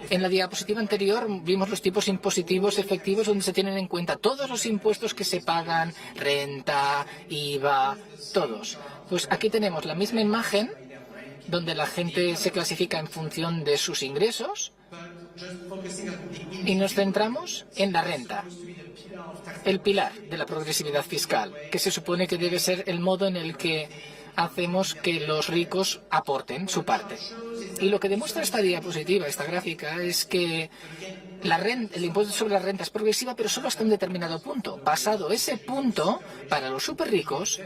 En la diapositiva anterior vimos los tipos impositivos efectivos donde se tienen en cuenta todos los impuestos que se pagan, renta, IVA, todos. Pues aquí tenemos la misma imagen donde la gente se clasifica en función de sus ingresos y nos centramos en la renta, el pilar de la progresividad fiscal, que se supone que debe ser el modo en el que hacemos que los ricos aporten su parte. Y lo que demuestra esta diapositiva, esta gráfica, es que el impuesto sobre la renta es progresiva, pero solo hasta un determinado punto. Pasado ese punto, para los súper ricos,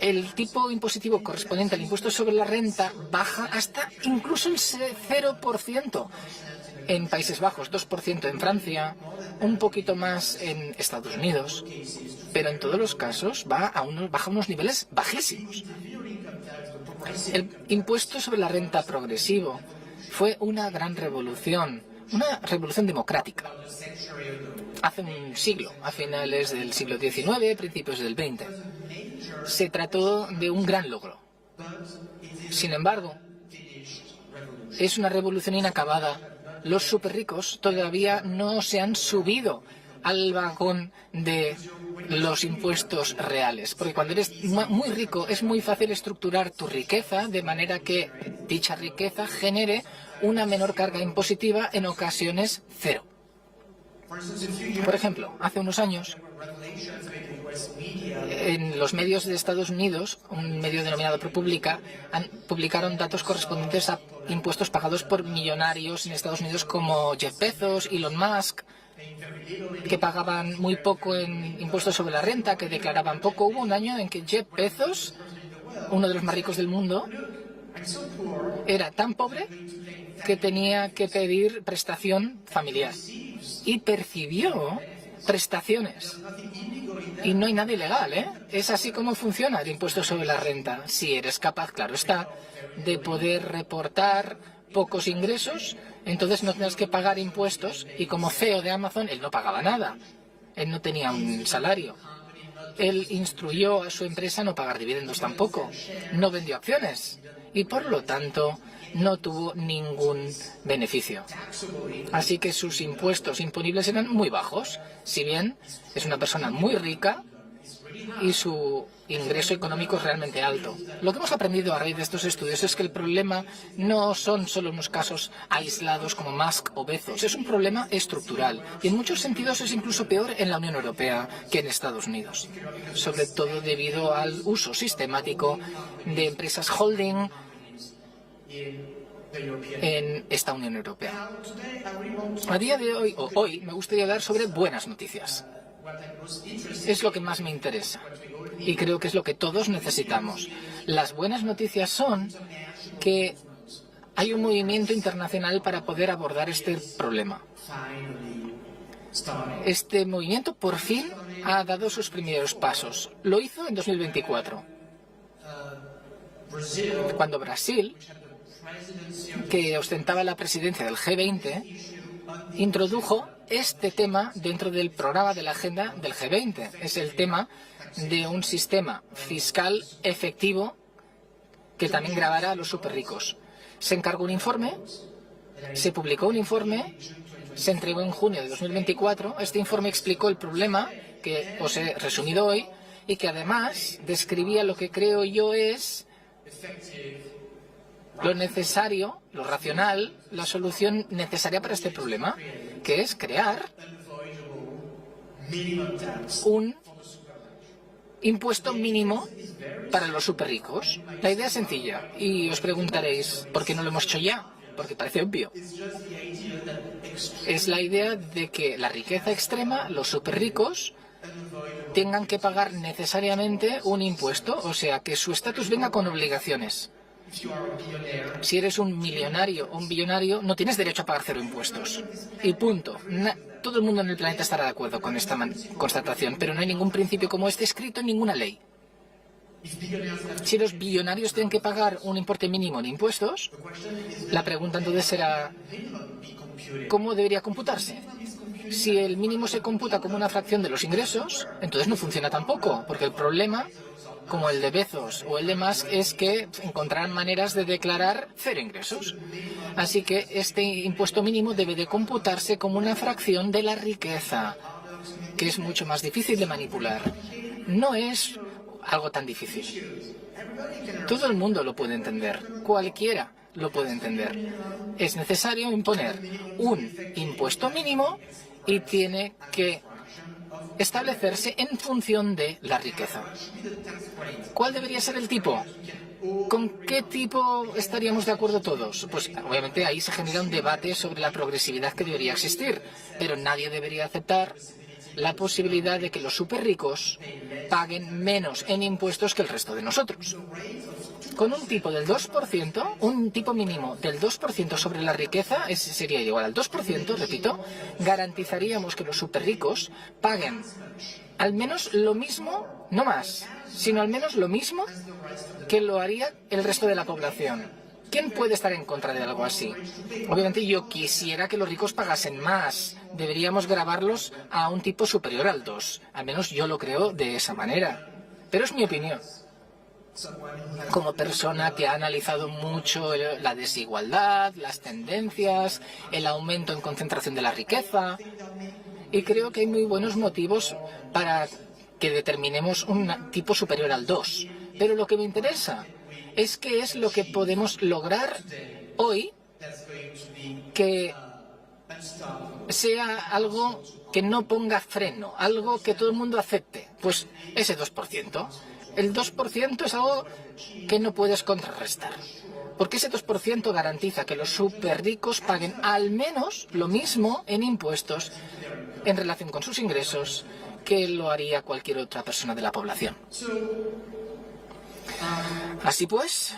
el tipo impositivo correspondiente al impuesto sobre la renta baja hasta incluso el 0%. En Países Bajos, 2% en Francia, un poquito más en Estados Unidos, pero en todos los casos baja a unos niveles bajísimos. El impuesto sobre la renta progresivo fue una gran revolución, una revolución democrática. Hace un siglo, a finales del siglo XIX, principios del XX. Se trató de un gran logro. Sin embargo, es una revolución inacabada. Los superricos todavía no se han subido al vagón de los impuestos reales, porque cuando eres muy rico es muy fácil estructurar tu riqueza de manera que dicha riqueza genere una menor carga impositiva, en ocasiones cero. Por ejemplo, hace unos años, en los medios de Estados Unidos, un medio denominado ProPublica, publicaron datos correspondientes a impuestos pagados por millonarios en Estados Unidos como Jeff Bezos, Elon Musk, que pagaban muy poco en impuestos sobre la renta, que declaraban poco. Hubo un año en que Jeff Bezos, uno de los más ricos del mundo, era tan pobre que tenía que pedir prestación familiar y percibió prestaciones. Y no hay nada ilegal, ¿eh? Es así como funciona el impuesto sobre la renta. Si eres capaz, claro está, de poder reportar pocos ingresos, entonces no tendrás que pagar impuestos. Y como CEO de Amazon, él no pagaba nada. Él no tenía un salario. Él instruyó a su empresa a no pagar dividendos tampoco. No vendió acciones. Y por lo tanto, no tuvo ningún beneficio. Así que sus impuestos imponibles eran muy bajos, si bien es una persona muy rica y su ingreso económico es realmente alto. Lo que hemos aprendido a raíz de estos estudios es que el problema no son solo unos casos aislados como Musk o Bezos, es un problema estructural y en muchos sentidos es incluso peor en la Unión Europea que en Estados Unidos, sobre todo debido al uso sistemático de empresas holding en esta Unión Europea. A día de hoy, me gustaría hablar sobre buenas noticias. Es lo que más me interesa y creo que es lo que todos necesitamos. Las buenas noticias son que hay un movimiento internacional para poder abordar este problema. Este movimiento por fin ha dado sus primeros pasos. Lo hizo en 2024, cuando Brasil, que ostentaba la presidencia del G20, introdujo este tema dentro del programa de la agenda del G20. Es el tema de un sistema fiscal efectivo que también grabará a los superricos. Se encargó un informe, se publicó un informe, se entregó en junio de 2024. Este informe explicó el problema que os he resumido hoy y que además describía lo que creo yo es lo necesario, lo racional, la solución necesaria para este problema, que es crear un impuesto mínimo para los superricos. La idea es sencilla y os preguntaréis, ¿por qué no lo hemos hecho ya? Porque parece obvio. Es la idea de que la riqueza extrema, los superricos, tengan que pagar necesariamente un impuesto, o sea, que su estatus venga con obligaciones. Si eres un millonario o un billonario, no tienes derecho a pagar cero impuestos. Y punto. Todo el mundo en el planeta estará de acuerdo con esta constatación, pero no hay ningún principio como este escrito en ninguna ley. Si los billonarios tienen que pagar un importe mínimo de impuestos, la pregunta entonces será, ¿cómo debería computarse? Si el mínimo se computa como una fracción de los ingresos, entonces no funciona tampoco, porque el problema como el de Bezos o el de Musk, es que encontrarán maneras de declarar cero ingresos. Así que este impuesto mínimo debe de computarse como una fracción de la riqueza, que es mucho más difícil de manipular. No es algo tan difícil. Todo el mundo lo puede entender. Cualquiera lo puede entender. Es necesario imponer un impuesto mínimo y tiene que establecerse en función de la riqueza. ¿Cuál debería ser el tipo? ¿Con qué tipo estaríamos de acuerdo todos? Pues obviamente ahí se genera un debate sobre la progresividad que debería existir, pero nadie debería aceptar la posibilidad de que los superricos paguen menos en impuestos que el resto de nosotros. Con un tipo del 2%, un tipo mínimo del 2% sobre la riqueza, ese sería igual al 2%, repito, garantizaríamos que los superricos paguen al menos lo mismo, no más, sino al menos lo mismo que lo haría el resto de la población. ¿Quién puede estar en contra de algo así? Obviamente yo quisiera que los ricos pagasen más. Deberíamos gravarlos a un tipo superior al 2. Al menos yo lo creo de esa manera. Pero es mi opinión. Como persona que ha analizado mucho la desigualdad, las tendencias, el aumento en concentración de la riqueza, y creo que hay muy buenos motivos para que determinemos un tipo superior al 2. Pero lo que me interesa es qué es lo que podemos lograr hoy que sea algo que no ponga freno, algo que todo el mundo acepte. Pues ese 2%. El 2% es algo que no puedes contrarrestar. Porque ese 2% garantiza que los superricos paguen al menos lo mismo en impuestos en relación con sus ingresos que lo haría cualquier otra persona de la población. Así pues,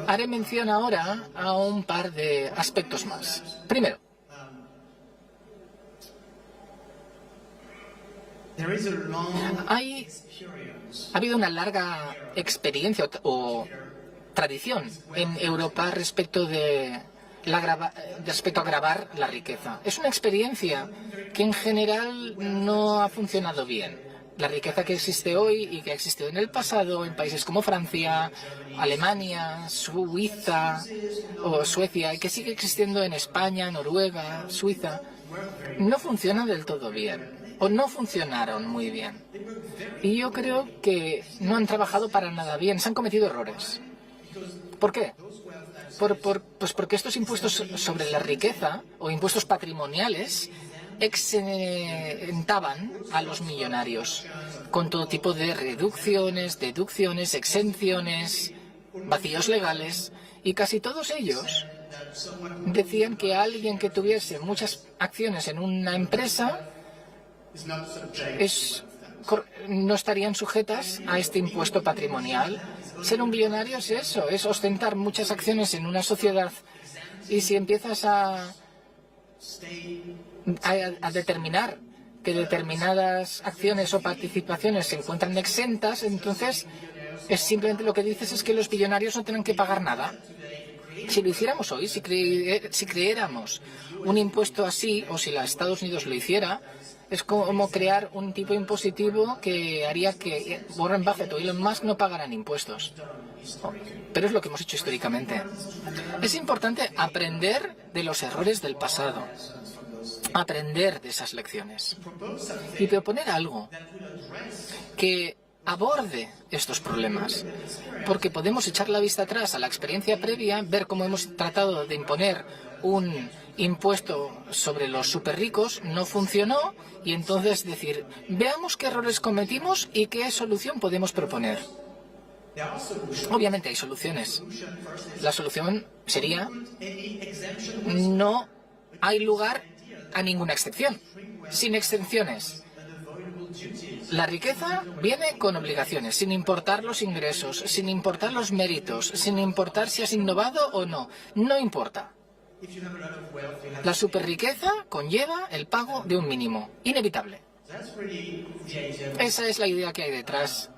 haré mención ahora a un par de aspectos más. Primero, ha habido una larga experiencia o tradición en Europa respecto a gravar la riqueza. Es una experiencia que en general no ha funcionado bien. La riqueza que existe hoy y que ha existido en el pasado en países como Francia, Alemania, Suiza o Suecia, y que sigue existiendo en España, Noruega, Suiza, no funciona del todo bien, o no funcionaron muy bien. Y yo creo que no han trabajado para nada bien, se han cometido errores. ¿Por qué? Pues porque estos impuestos sobre la riqueza o impuestos patrimoniales exentaban a los millonarios con todo tipo de reducciones, deducciones, exenciones, vacíos legales, y casi todos ellos decían que alguien que tuviese muchas acciones en una empresa no estarían sujetas a este impuesto patrimonial. Ser un millonario es eso, es ostentar muchas acciones en una sociedad, y si empiezas a determinar que determinadas acciones o participaciones se encuentran exentas, entonces es simplemente lo que dices es que los millonarios no tienen que pagar nada. Si lo hiciéramos hoy, si creáramos un impuesto así, o si los Estados Unidos lo hiciera, es como crear un tipo impositivo que haría que Warren Buffett o Elon Musk no pagaran impuestos. Pero es lo que hemos hecho históricamente. Es importante aprender de los errores del pasado, aprender de esas lecciones y proponer algo que aborde estos problemas, porque podemos echar la vista atrás a la experiencia previa, ver cómo hemos tratado de imponer un impuesto sobre los superricos, no funcionó, y entonces decir, veamos qué errores cometimos y qué solución podemos proponer. Obviamente hay soluciones. La solución sería, no hay lugar a ninguna excepción, sin excepciones. La riqueza viene con obligaciones, sin importar los ingresos, sin importar los méritos, sin importar si has innovado o no. No importa. La superriqueza conlleva el pago de un mínimo, inevitable. Esa es la idea que hay detrás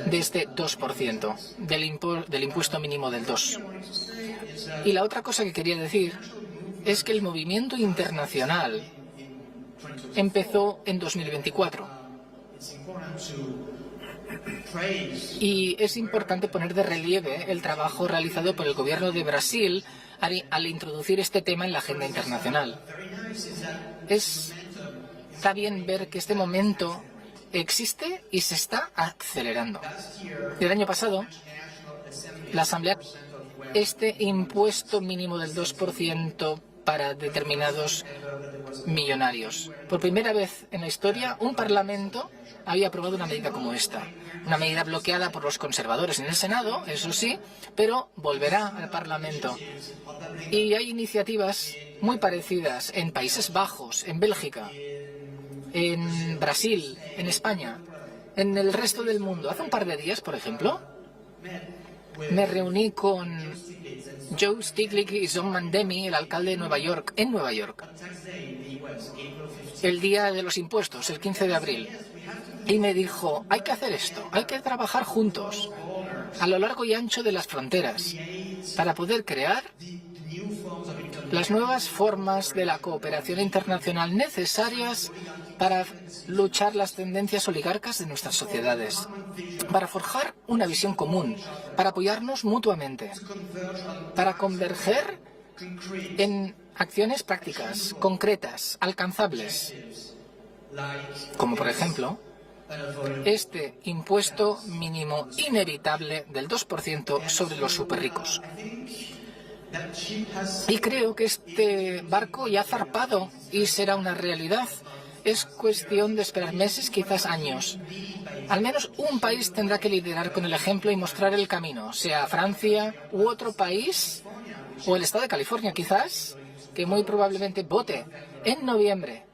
de este 2%, del impuesto mínimo del 2%. Y la otra cosa que quería decir es que el movimiento internacional empezó en 2024. Y es importante poner de relieve el trabajo realizado por el gobierno de Brasil al introducir este tema en la agenda internacional. Está bien ver que este momento existe y se está acelerando. El año pasado, la Asamblea, este impuesto mínimo del 2% para determinados millonarios. Por primera vez en la historia, un parlamento había aprobado una medida como esta. Una medida bloqueada por los conservadores en el Senado, eso sí, pero volverá al Parlamento. Y hay iniciativas muy parecidas en Países Bajos, en Bélgica, en Brasil, en España, en el resto del mundo. Hace un par de días, por ejemplo, me reuní con Joe Stiglitz y John Mandemi, el alcalde de Nueva York, en Nueva York, el día de los impuestos, el 15 de abril. Y me dijo, hay que hacer esto, hay que trabajar juntos, a lo largo y ancho de las fronteras, para poder crear las nuevas formas de la cooperación internacional necesarias para luchar las tendencias oligarcas de nuestras sociedades, para forjar una visión común, para apoyarnos mutuamente, para converger en acciones prácticas, concretas, alcanzables, como por ejemplo este impuesto mínimo inevitable del 2% sobre los superricos. Y creo que este barco ya ha zarpado y será una realidad. Es cuestión de esperar meses, quizás años. Al menos un país tendrá que liderar con el ejemplo y mostrar el camino, sea Francia u otro país, o el estado de California quizás, que muy probablemente vote en noviembre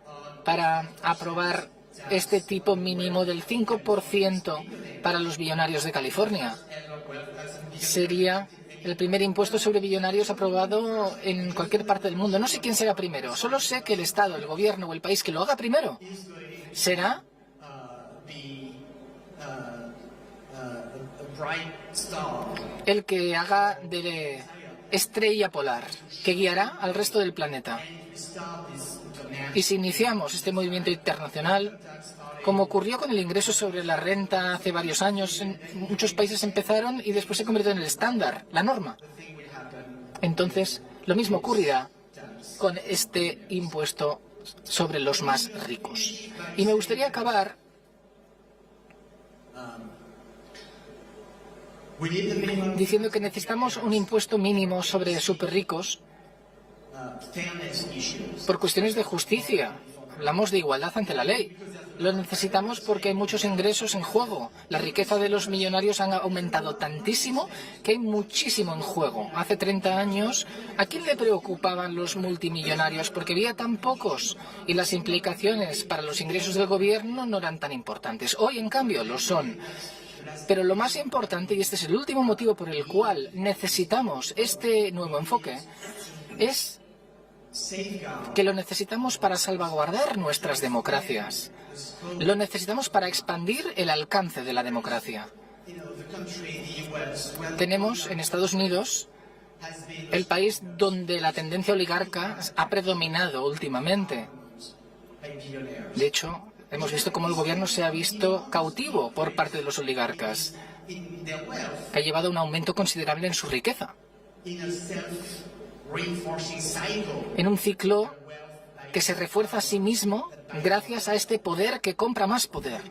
para aprobar este tipo mínimo del 5% para los billonarios de California. Sería el primer impuesto sobre billonarios aprobado en cualquier parte del mundo. No sé quién será primero, solo sé que el Estado, el gobierno o el país que lo haga primero será el que haga de estrella polar, que guiará al resto del planeta. Y si iniciamos este movimiento internacional, como ocurrió con el ingreso sobre la renta hace varios años, muchos países empezaron y después se convirtió en el estándar, la norma. Entonces, lo mismo ocurrirá con este impuesto sobre los más ricos. Y me gustaría acabar diciendo que necesitamos un impuesto mínimo sobre superricos por cuestiones de justicia. Hablamos de igualdad ante la ley. Lo necesitamos porque hay muchos ingresos en juego. La riqueza de los millonarios ha aumentado tantísimo que hay muchísimo en juego. Hace 30 años, ¿a quién le preocupaban los multimillonarios? Porque había tan pocos y las implicaciones para los ingresos del gobierno no eran tan importantes. Hoy, en cambio, lo son. Pero lo más importante, y este es el último motivo por el cual necesitamos este nuevo enfoque, es que lo necesitamos para salvaguardar nuestras democracias. Lo necesitamos para expandir el alcance de la democracia. Tenemos en Estados Unidos el país donde la tendencia oligarca ha predominado últimamente. De hecho, hemos visto cómo el gobierno se ha visto cautivo por parte de los oligarcas, que ha llevado a un aumento considerable en su riqueza, en un ciclo que se refuerza a sí mismo gracias a este poder que compra más poder.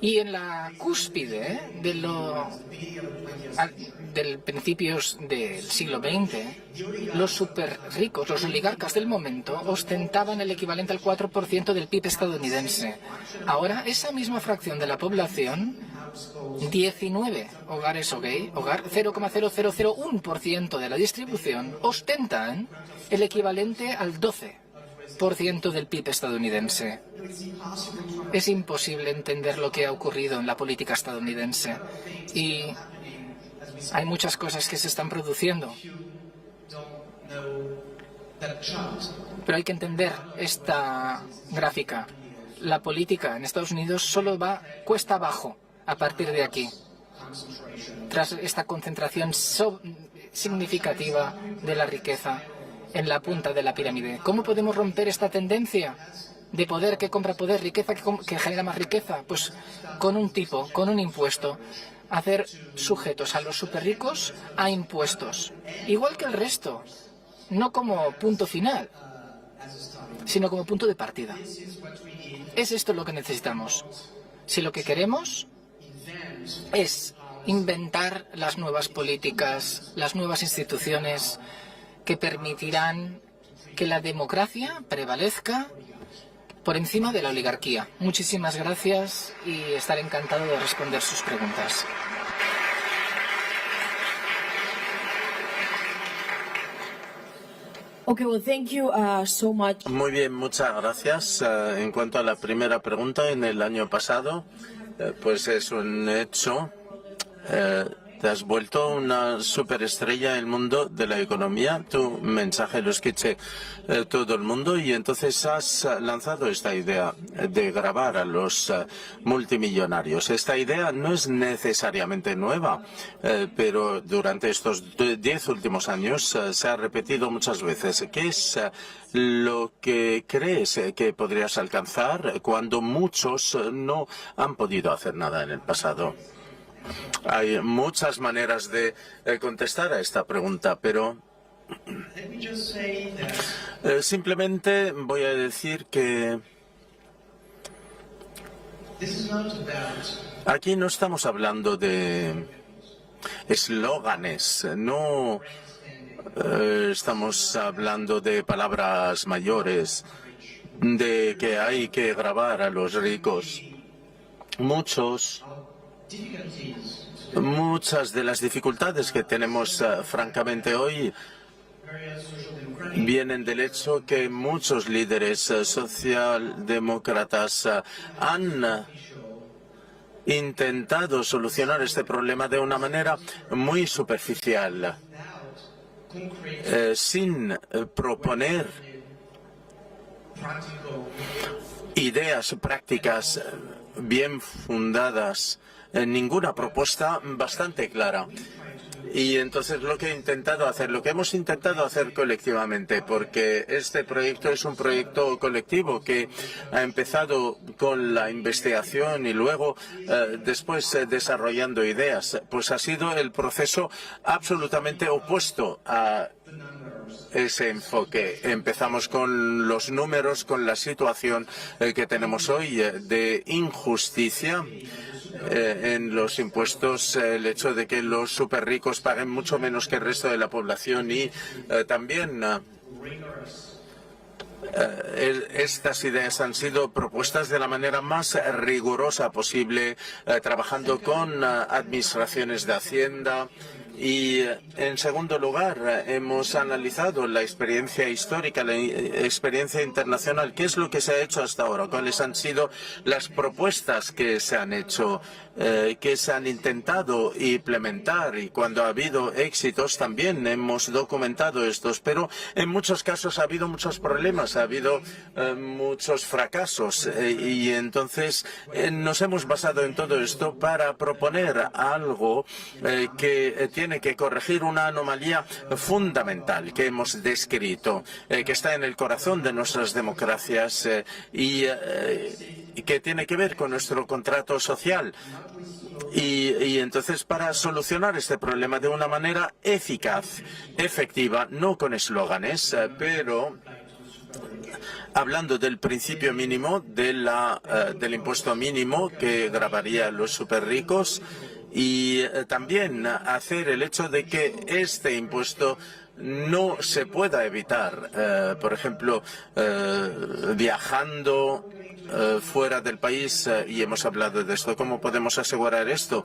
Y en la cúspide del principios del siglo XX, los superricos, los oligarcas del momento, ostentaban el equivalente al 4% del PIB estadounidense. Ahora, esa misma fracción de la población, 19 hogares hogar, 0,0001% de la distribución, ostentan el equivalente al 12% del PIB estadounidense. Es imposible entender lo que ha ocurrido en la política estadounidense y hay muchas cosas que se están produciendo. Pero hay que entender esta gráfica. La política en Estados Unidos solo va cuesta abajo a partir de aquí, tras esta concentración significativa de la riqueza en la punta de la pirámide. ¿Cómo podemos romper esta tendencia? de poder que compra poder, riqueza que genera más riqueza, pues con un tipo, con un impuesto. Hacer sujetos a los superricos a impuestos, igual que el resto, no como punto final, sino como punto de partida. Es esto lo que necesitamos. Si lo que queremos es inventar las nuevas políticas, las nuevas instituciones que permitirán que la democracia prevalezca por encima de la oligarquía. Muchísimas gracias y estaré encantado de responder sus preguntas. Okay, well, thank you so much. Muy bien, muchas gracias. En cuanto a la primera pregunta, en el año pasado, pues es un hecho. Te has vuelto una superestrella en el mundo de la economía. Tu mensaje lo escuché todo el mundo y entonces has lanzado esta idea de grabar a los multimillonarios. Esta idea no es necesariamente nueva, pero durante estos 10 últimos años se ha repetido muchas veces. ¿Qué es lo que crees que podrías alcanzar cuando muchos no han podido hacer nada en el pasado? Hay muchas maneras de contestar a esta pregunta, pero simplemente voy a decir que aquí no estamos hablando de eslóganes, no estamos hablando de palabras mayores, de que hay que grabar a los ricos. Muchas de las dificultades que tenemos francamente hoy vienen del hecho que muchos líderes socialdemócratas han intentado solucionar este problema de una manera muy superficial, sin proponer ideas prácticas bien fundadas, ninguna propuesta bastante clara. Y entonces lo que hemos intentado hacer colectivamente, porque este proyecto es un proyecto colectivo que ha empezado con la investigación y luego después desarrollando ideas, pues ha sido el proceso absolutamente opuesto a ese enfoque. Empezamos con los números, con la situación que tenemos hoy de injusticia en los impuestos, el hecho de que los superricos paguen mucho menos que el resto de la población y también estas ideas han sido propuestas de la manera más rigurosa posible, trabajando con administraciones de Hacienda. Y, en segundo lugar, hemos analizado la experiencia histórica, la experiencia internacional. ¿Qué es lo que se ha hecho hasta ahora? ¿Cuáles han sido las propuestas que se han hecho, que se han intentado implementar? Y cuando ha habido éxitos también hemos documentado estos, pero en muchos casos ha habido muchos problemas, ha habido muchos fracasos. Y entonces nos hemos basado en todo esto para proponer algo que tiene que corregir una anomalía fundamental que hemos descrito, que está en el corazón de nuestras democracias y que tiene que ver con nuestro contrato social. Y entonces, para solucionar este problema de una manera eficaz, efectiva, no con eslóganes, pero hablando del principio mínimo del impuesto mínimo que gravaría a los superricos, y también hacer el hecho de que este impuesto no se pueda evitar, por ejemplo, viajando fuera del país, y hemos hablado de esto. ¿Cómo podemos asegurar esto?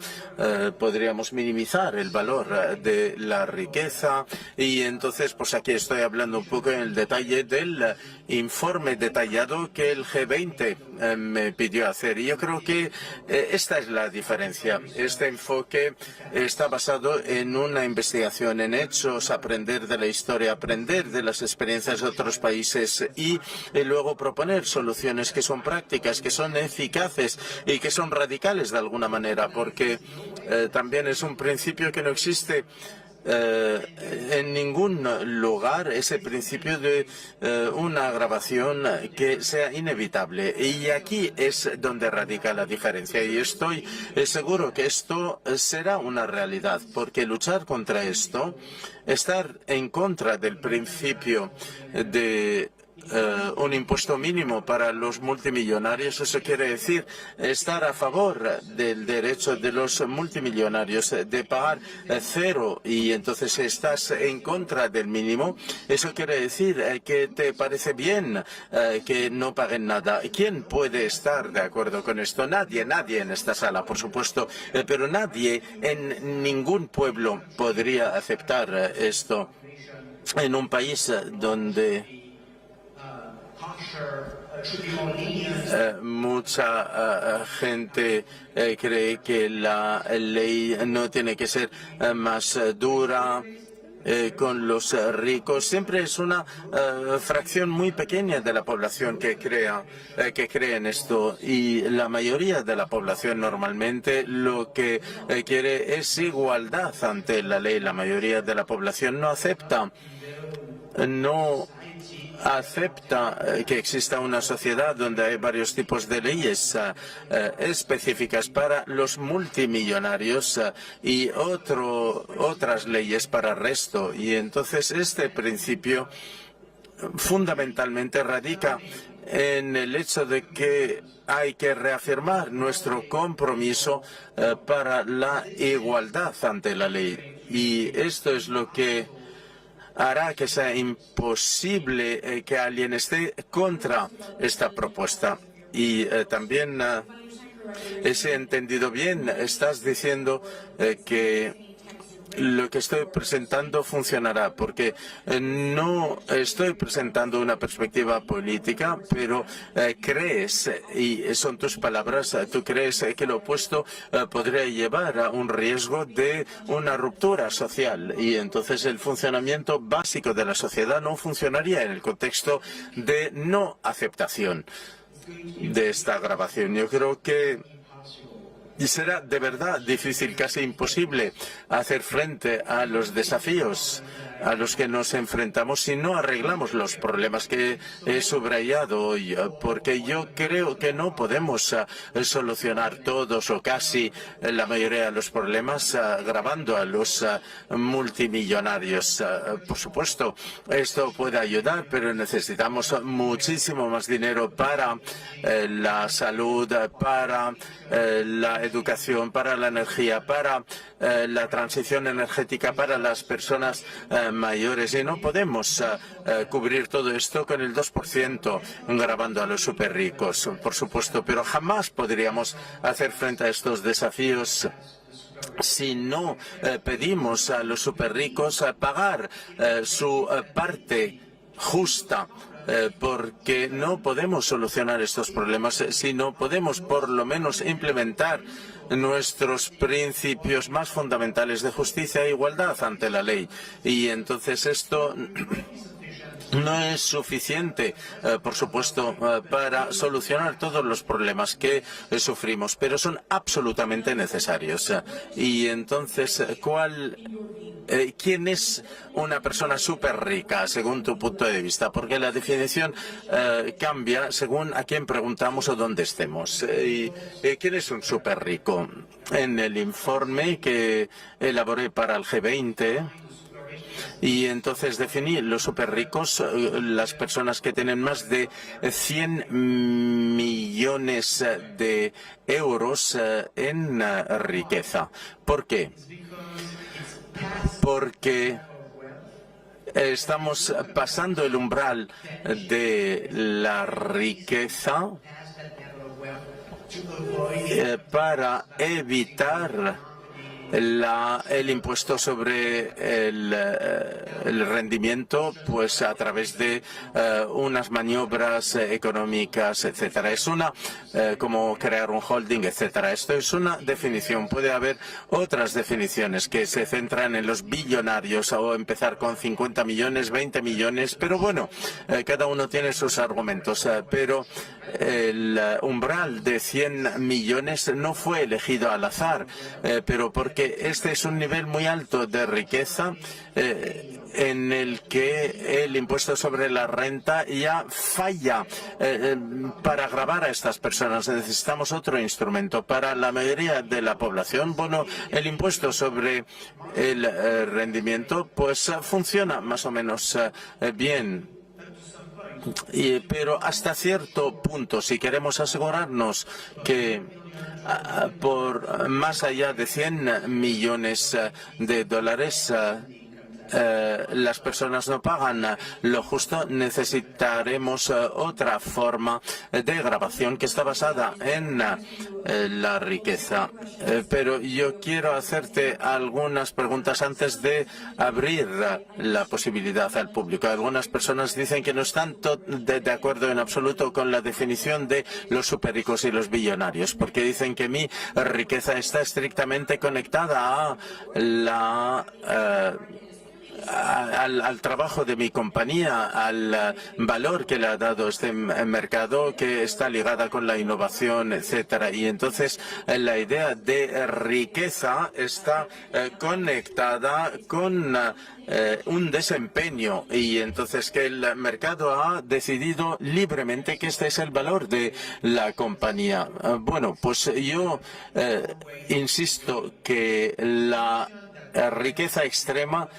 Podríamos minimizar el valor de la riqueza y entonces, pues aquí estoy hablando un poco en el detalle del informe detallado que el G20 me pidió hacer. Y yo creo que esta es la diferencia. Este enfoque está basado en una investigación, en hechos, aprender de la historia, aprender de las experiencias de otros países y luego proponer soluciones que son prácticas, que son eficaces y que son radicales de alguna manera, porque también es un principio que no existe en ningún lugar ese principio de una agravación que sea inevitable. Y aquí es donde radica la diferencia. Y estoy seguro que esto será una realidad, porque luchar contra esto, estar en contra del principio de un impuesto mínimo para los multimillonarios, eso quiere decir estar a favor del derecho de los multimillonarios de pagar cero, y entonces estás en contra del mínimo. Eso quiere decir que te parece bien que no paguen nada. ¿Quién puede estar de acuerdo con esto? Nadie en esta sala, por supuesto, pero nadie en ningún pueblo podría aceptar esto en un país donde mucha gente cree que la ley no tiene que ser más dura con los ricos. Siempre es una fracción muy pequeña de la población que cree en esto, y la mayoría de la población normalmente lo que quiere es igualdad ante la ley. La mayoría de la población no acepta que exista una sociedad donde hay varios tipos de leyes específicas para los multimillonarios y otras leyes para el resto. Y entonces este principio fundamentalmente radica en el hecho de que hay que reafirmar nuestro compromiso para la igualdad ante la ley. Y esto es lo que hará que sea imposible que alguien esté contra esta propuesta. Y también, si he entendido bien, estás diciendo que lo que estoy presentando funcionará, porque no estoy presentando una perspectiva política, pero crees, y son tus palabras, tú crees que lo opuesto podría llevar a un riesgo de una ruptura social, y entonces el funcionamiento básico de la sociedad no funcionaría en el contexto de no aceptación de esta grabación. Yo creo que será de verdad difícil, casi imposible, hacer frente a los desafíos a los que nos enfrentamos si no arreglamos los problemas que he subrayado hoy, porque yo creo que no podemos solucionar todos o casi la mayoría de los problemas gravando a los multimillonarios. Por supuesto, esto puede ayudar, pero necesitamos muchísimo más dinero para la salud, para la educación, para la energía, para la transición energética, para las personas mayores, y no podemos cubrir todo esto con el 2% gravando a los superricos, por supuesto, pero jamás podríamos hacer frente a estos desafíos si no pedimos a los superricos pagar su parte justa. Porque no podemos solucionar estos problemas si no podemos por lo menos implementar nuestros principios más fundamentales de justicia e igualdad ante la ley. Y entonces esto no es suficiente, por supuesto, para solucionar todos los problemas que sufrimos, pero son absolutamente necesarios. Y entonces, ¿quién es una persona súper rica, según tu punto de vista? Porque la definición cambia según a quién preguntamos o dónde estemos. ¿Quién es un súper rico? En el informe que elaboré para el G20, y entonces definí los superricos, las personas que tienen más de 100 millones de euros en riqueza. ¿Por qué? Porque estamos pasando el umbral de la riqueza para evitar el impuesto sobre el rendimiento, pues a través de unas maniobras económicas, etcétera. Es como crear un holding, etcétera. Esto es una definición. Puede haber otras definiciones que se centran en los billonarios, o empezar con 50 millones, 20 millones, pero bueno, cada uno tiene sus argumentos. Pero el umbral de 100 millones no fue elegido al azar, pero porque que este es un nivel muy alto de riqueza en el que el impuesto sobre la renta ya falla. Para gravar a estas personas necesitamos otro instrumento. Para la mayoría de la población, bueno, el impuesto sobre el rendimiento pues funciona más o menos bien. Pero hasta cierto punto, si queremos asegurarnos que por más allá de 100 millones de dólares las personas no pagan lo justo, necesitaremos otra forma de grabación que está basada en la riqueza. Pero yo quiero hacerte algunas preguntas antes de abrir la posibilidad al público. Algunas personas dicen que no están de acuerdo en absoluto con la definición de los superricos y los billonarios, porque dicen que mi riqueza está estrictamente conectada a la al trabajo de mi compañía, al valor que le ha dado este mercado, que está ligada con la innovación, etcétera. Y entonces la idea de riqueza está conectada con un desempeño, y entonces que el mercado ha decidido libremente que este es el valor de la compañía. Bueno, pues yo insisto que la riqueza extrema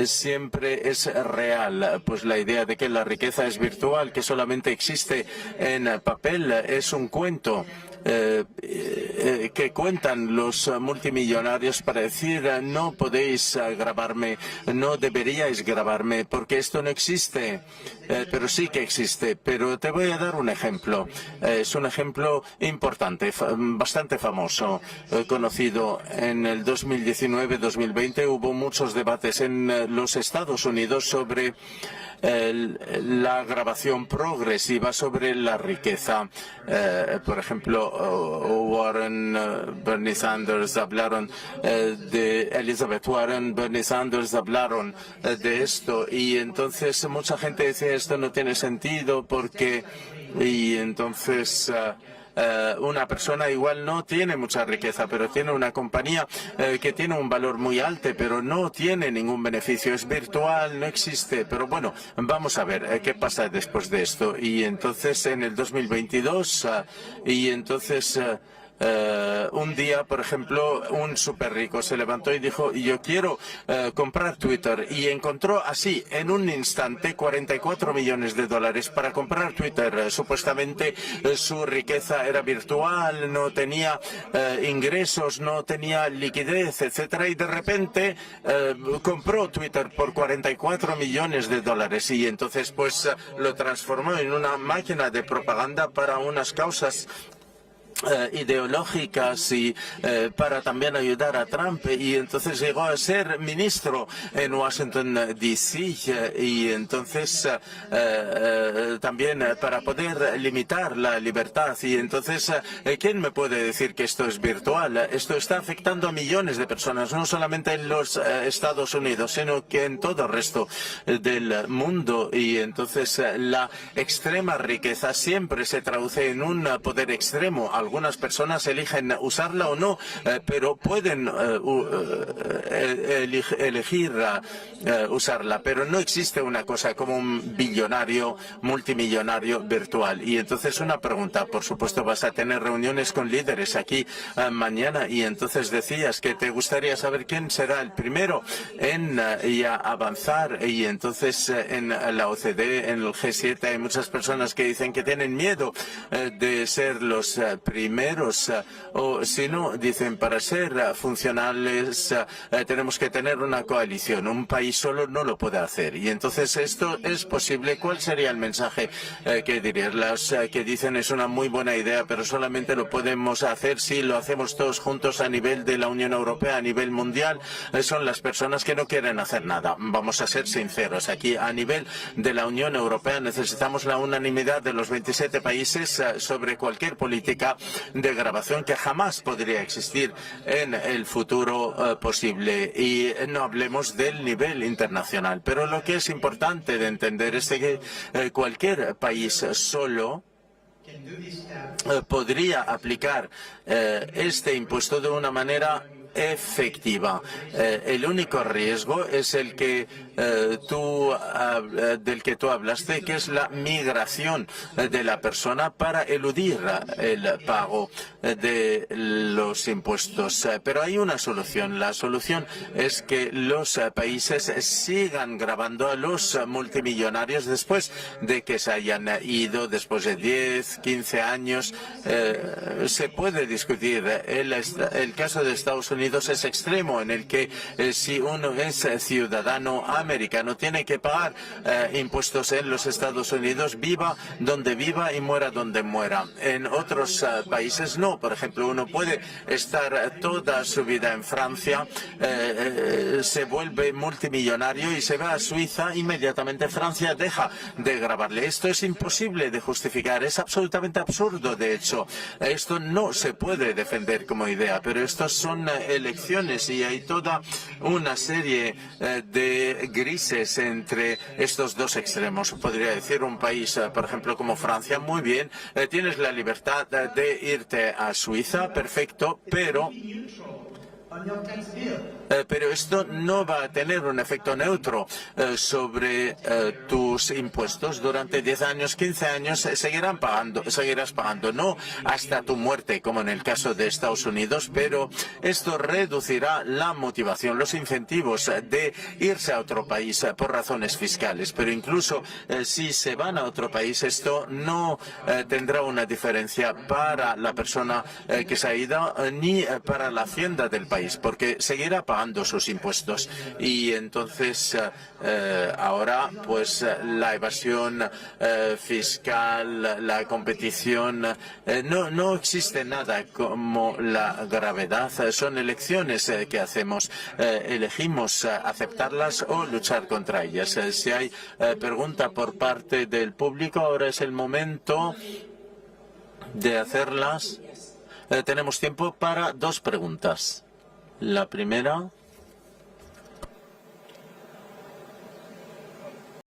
siempre es real, pues la idea de que la riqueza es virtual, que solamente existe en papel, es un cuento que cuentan los multimillonarios para decir no podéis grabarme, no deberíais grabarme, porque esto no existe. Pero sí que existe. Pero te voy a dar un ejemplo. Es un ejemplo importante, bastante famoso, conocido. En el 2019-2020 hubo muchos debates en los Estados Unidos sobre la grabación progresiva sobre la riqueza. Por ejemplo, Warren, Bernie Sanders hablaron de Elizabeth Warren, Bernie Sanders hablaron de esto, y entonces mucha gente decía esto no tiene sentido porque, y entonces una persona igual no tiene mucha riqueza, pero tiene una compañía que tiene un valor muy alto, pero no tiene ningún beneficio, es virtual, no existe. Pero bueno, vamos a ver qué pasa después de esto. Y entonces en el 2022, y entonces un día, por ejemplo, un súper rico se levantó y dijo yo quiero comprar Twitter, y encontró así en un instante 44 millones de dólares para comprar Twitter. Supuestamente su riqueza era virtual, no tenía ingresos, no tenía liquidez, etcétera, y de repente compró Twitter por 44 millones de dólares, y entonces pues lo transformó en una máquina de propaganda para unas causas ideológicas y para también ayudar a Trump, y entonces llegó a ser ministro en Washington D.C. y entonces también para poder limitar la libertad. Y entonces ¿quién me puede decir que esto es virtual? Esto está afectando a millones de personas, no solamente en los Estados Unidos, sino que en todo el resto del mundo. Y entonces la extrema riqueza siempre se traduce en un poder extremo. Algunas personas eligen usarla o no, pero pueden elegir usarla. Pero no existe una cosa como un billonario, multimillonario virtual. Y entonces una pregunta, por supuesto vas a tener reuniones con líderes aquí mañana, y entonces decías que te gustaría saber quién será el primero en avanzar, y entonces en la OCDE, en el G7, hay muchas personas que dicen que tienen miedo de ser los primeros, o si no, dicen para ser funcionales tenemos que tener una coalición, un país solo no lo puede hacer. Y entonces esto es posible. ¿Cuál sería el mensaje que dirías? Las que dicen es una muy buena idea, pero solamente lo podemos hacer si lo hacemos todos juntos a nivel de la Unión Europea, a nivel mundial, son las personas que no quieren hacer nada. Vamos a ser sinceros, aquí a nivel de la Unión Europea necesitamos la unanimidad de los 27 países sobre cualquier política de grabación que jamás podría existir en el futuro posible. Y no hablemos del nivel internacional. Pero lo que es importante de entender es que cualquier país solo podría aplicar este impuesto de una manera efectiva. El único riesgo es el que del que tú hablaste, que es la migración de la persona para eludir el pago de los impuestos. Pero hay una solución. La solución es que los países sigan gravando a los multimillonarios después de que se hayan ido, después de 10, 15 años. Se puede discutir. El caso de Estados Unidos es extremo, en el que si uno es ciudadano americano tiene que pagar impuestos en los Estados Unidos, viva donde viva y muera donde muera. En otros países no. Por ejemplo, uno puede estar toda su vida en Francia, se vuelve multimillonario y se va a Suiza, inmediatamente Francia deja de gravarle. Esto es imposible de justificar, es absolutamente absurdo. De hecho, esto no se puede defender como idea, pero estas son elecciones y hay toda una serie de grises entre estos dos extremos. Podría decir un país, por ejemplo, como Francia, muy bien, tienes la libertad de irte a Suiza, perfecto, pero esto no va a tener un efecto neutro sobre tus impuestos. Durante 10 años, 15 años seguirás pagando, no hasta tu muerte, como en el caso de Estados Unidos, pero esto reducirá la motivación, los incentivos de irse a otro país por razones fiscales. Pero incluso si se van a otro país, esto no tendrá una diferencia para la persona que se ha ido ni para la hacienda del país, porque seguirá pagando sus impuestos. Y entonces ahora pues la evasión fiscal, la competición, no existe nada como la gravedad. Son elecciones que hacemos. Elegimos aceptarlas o luchar contra ellas. Si hay pregunta por parte del público, ahora es el momento de hacerlas. Tenemos tiempo para 2 preguntas. La primera.